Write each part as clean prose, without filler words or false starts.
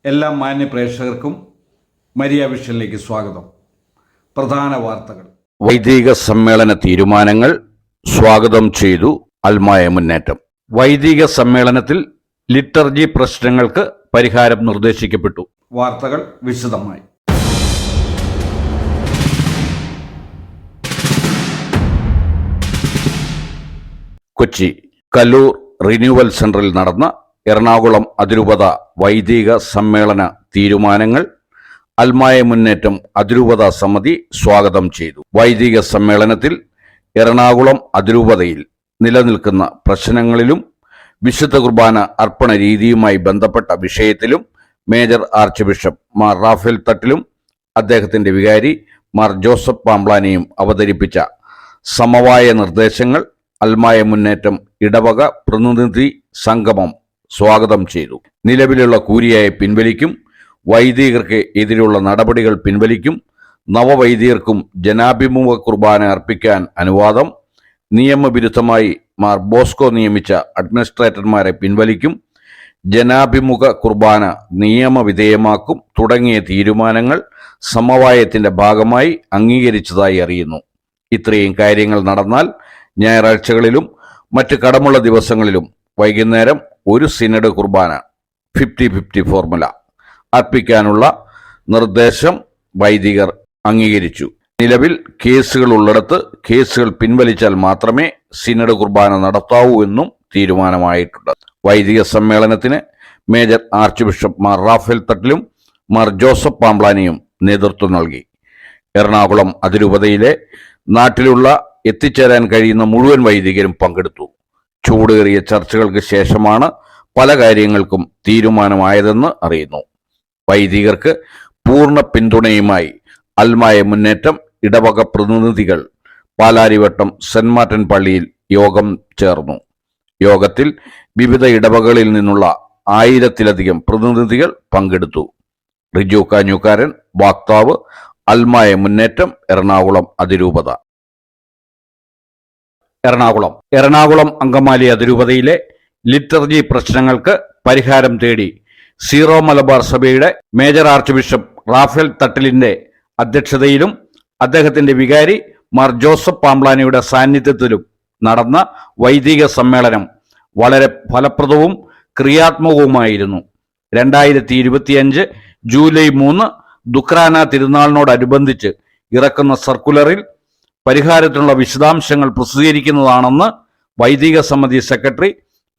എല്ലാ മാന്യ പ്രേക്ഷകർക്കും മരിയ വിഷനിലേക്ക് സ്വാഗതം. പ്രധാന വാർത്തകൾ. വൈദിക സമ്മേളന തീരുമാനങ്ങൾ സ്വാഗതം ചെയ്തു അൽമായ മുന്നേറ്റം. വൈദിക സമ്മേളനത്തിൽ ലിറ്റർജി പ്രശ്നങ്ങൾക്ക് പരിഹാരം നിർദ്ദേശിക്കപ്പെട്ടു. വാർത്തകൾ വിശദമായി. കൊച്ചി കല്ലൂർ റിന്യൂവൽ സെന്ററിൽ നടന്ന എറണാകുളം അതിരൂപത വൈദിക സമ്മേളന തീരുമാനങ്ങൾ അൽമായ മുന്നേറ്റം അതിരൂപത സമിതി സ്വാഗതം ചെയ്തു. വൈദിക സമ്മേളനത്തിൽ എറണാകുളം അതിരൂപതയിൽ നിലനിൽക്കുന്ന പ്രശ്നങ്ങളിലും വിശുദ്ധ കുർബാന അർപ്പണ രീതിയുമായി ബന്ധപ്പെട്ട വിഷയത്തിലും major archbishop Mar Raphael തട്ടിലും അദ്ദേഹത്തിന്റെ വികാരി മാർ ജോസഫ് പാംബ്ലാനിയും അവതരിപ്പിച്ച സമവായ നിർദ്ദേശങ്ങൾ അൽമായ മുന്നേറ്റം ഇടവക പ്രതിനിധി സംഗമം സ്വാഗതം ചെയ്തു. നിലവിലുള്ള കൂരിയായ പിൻവലിക്കും, വൈദികർക്ക് എതിരെയുള്ള നടപടികൾ പിൻവലിക്കും, നവവൈദികർക്കും ജനാഭിമുഖ കുർബാന അർപ്പിക്കാൻ അനുവാദം, നിയമവിരുദ്ധമായി മാർ ബോസ്കോ നിയമിച്ച അഡ്മിനിസ്ട്രേറ്റർമാരെ പിൻവലിക്കും, ജനാഭിമുഖ കുർബാന നിയമവിധേയമാക്കും തുടങ്ങിയ തീരുമാനങ്ങൾ സമവായത്തിന്റെ ഭാഗമായി അംഗീകരിച്ചതായി അറിയുന്നു. ഇത്രയും കാര്യങ്ങൾ നടന്നാൽ ഞായറാഴ്ചകളിലും മറ്റ് കടമുള്ള ദിവസങ്ങളിലും വൈകുന്നേരം ഒരു സിനഡ് കുർബാന 50-50 ഫോർമുല അർപ്പിക്കാനുള്ള നിർദ്ദേശം വൈദികർ അംഗീകരിച്ചു. നിലവിൽ കേസുകൾ ഉള്ളിടത്ത് കേസുകൾ പിൻവലിച്ചാൽ മാത്രമേ സിനഡ് കുർബാന നടത്താവൂ എന്നും തീരുമാനമായിട്ടുണ്ട്. വൈദിക സമ്മേളനത്തിന് major archbishop Mar Raphael തട്ടിലും മാർ ജോസഫ് പാംബ്ലാനിയും നേതൃത്വം നൽകി. എറണാകുളം അതിരൂപതയിലെ നാട്ടിലുള്ള എത്തിച്ചേരാൻ കഴിയുന്ന മുഴുവൻ വൈദികരും പങ്കെടുത്തു. ചൂടേറിയ ചർച്ചകൾക്ക് ശേഷമാണ് പല കാര്യങ്ങൾക്കും തീരുമാനമായതെന്ന് അറിയുന്നു. വൈദികർക്ക് പൂർണ്ണ പിന്തുണയുമായി അൽമായ മുന്നേറ്റം ഇടവക പ്രതിനിധികൾ പാലാരിവട്ടം സെന്റ് മാർട്ടിൻ പള്ളിയിൽ യോഗം ചേർന്നു. യോഗത്തിൽ വിവിധ ഇടവകളിൽ നിന്നുള്ള 1000-ലധികം പ്രതിനിധികൾ പങ്കെടുത്തു. റിജു കാഞ്ഞൂക്കാരൻ വാക്താവ്, അൽമായ മുന്നേറ്റം എറണാകുളം അതിരൂപത. എറണാകുളം അങ്കമാലി അതിരൂപതയിലെ ലിറ്റർജി പ്രശ്നങ്ങൾക്ക് പരിഹാരം തേടി സീറോ മലബാർ സഭയുടെ മേജർ ആർച്ച് ബിഷപ്പ് റാഫേൽ തട്ടിലിന്റെ അധ്യക്ഷതയിലും അദ്ദേഹത്തിന്റെ വികാരി മാർ ജോസഫ് പാംബ്ലാനിയുടെ സാന്നിധ്യത്തിലും നടന്ന വൈദിക സമ്മേളനം വളരെ ഫലപ്രദവും ക്രിയാത്മകവുമായിരുന്നു. 2025 ജൂലൈ 3 ദുക്രാന തിരുനാളിനോടനുബന്ധിച്ച് ഇറക്കുന്ന സർക്കുലറിൽ പരിഹാരത്തിനുള്ള വിശദാംശങ്ങൾ പ്രസിദ്ധീകരിക്കുന്നതാണെന്ന് വൈദിക സമിതി സെക്രട്ടറി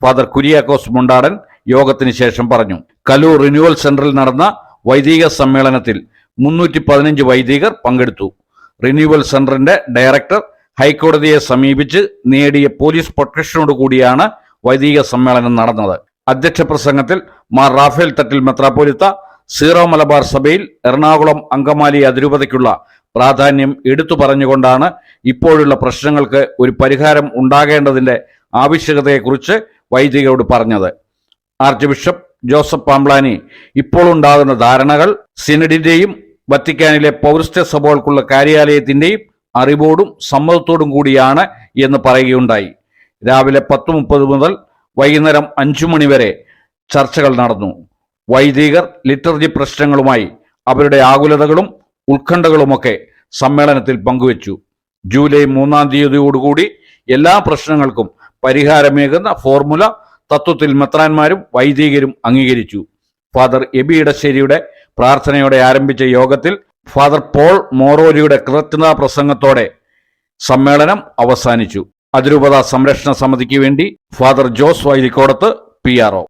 ഫാദർ കുര്യാക്കോസ് മുണ്ടാടൻ യോഗത്തിന് ശേഷം പറഞ്ഞു. കലൂർ റിന്യൂവൽ സെന്ററിൽ നടന്ന വൈദിക സമ്മേളനത്തിൽ 315 വൈദികർ പങ്കെടുത്തു. റിന്യൂവൽ സെന്ററിന്റെ ഡയറക്ടർ ഹൈക്കോടതിയെ സമീപിച്ച് നേടിയ പോലീസ് പ്രൊട്ടക്ഷനോട് കൂടിയാണ് വൈദിക സമ്മേളനം നടന്നത്. അധ്യക്ഷ പ്രസംഗത്തിൽ മാർ റാഫേൽ തട്ടിൽ മെത്രാപ്പോലിത്ത സീറോ മലബാർ സഭയിൽ എറണാകുളം അങ്കമാലി അതിരൂപതയ്ക്കുള്ള പ്രാധാന്യം എടുത്തു പറഞ്ഞുകൊണ്ടാണ് ഇപ്പോഴുള്ള പ്രശ്നങ്ങൾക്ക് ഒരു പരിഹാരം ഉണ്ടാകേണ്ടതിന്റെ ആവശ്യകതയെക്കുറിച്ച് വൈദികരോട് പറഞ്ഞത്. ആർച്ച് ബിഷപ്പ് ജോസഫ് പാംബ്ലാനി ഇപ്പോൾ ഉണ്ടാകുന്ന ധാരണകൾ സിനഡിന്റെയും വത്തിക്കാനിലെ പൗരസ്ത്യ സഭകൾക്കുള്ള കാര്യാലയത്തിന്റെയും അറിവോടും സമ്മതത്തോടും കൂടിയാണ് എന്ന് പറയുകയുണ്ടായി. രാവിലെ 10:30 മുതൽ വൈകുന്നേരം 5 മണി വരെ ചർച്ചകൾ നടന്നു. വൈദികർ ലിറ്റർജി പ്രശ്നങ്ങളുമായി അവരുടെ ആകുലതകളും ഉത്കണ്ഠകളുമൊക്കെ സമ്മേളനത്തിൽ പങ്കുവച്ചു. ജൂലൈ 3 തീയതിയോടുകൂടി എല്ലാ പ്രശ്നങ്ങൾക്കും പരിഹാരമേകുന്ന ഫോർമുല തത്വത്തിൽ മെത്രാന്മാരും വൈദികരും അംഗീകരിച്ചു. ഫാദർ എബി ഇടശ്ശേരിയുടെ പ്രാർത്ഥനയോടെ ആരംഭിച്ച യോഗത്തിൽ ഫാദർ പോൾ മോറോലിയുടെ കൃതജ്ഞതാ പ്രസംഗത്തോടെ സമ്മേളനം അവസാനിച്ചു. അതിരൂപത സംരക്ഷണ സമിതിക്ക് വേണ്ടി ഫാദർ ജോസ് വൈലിക്കോടത്ത്, PRO.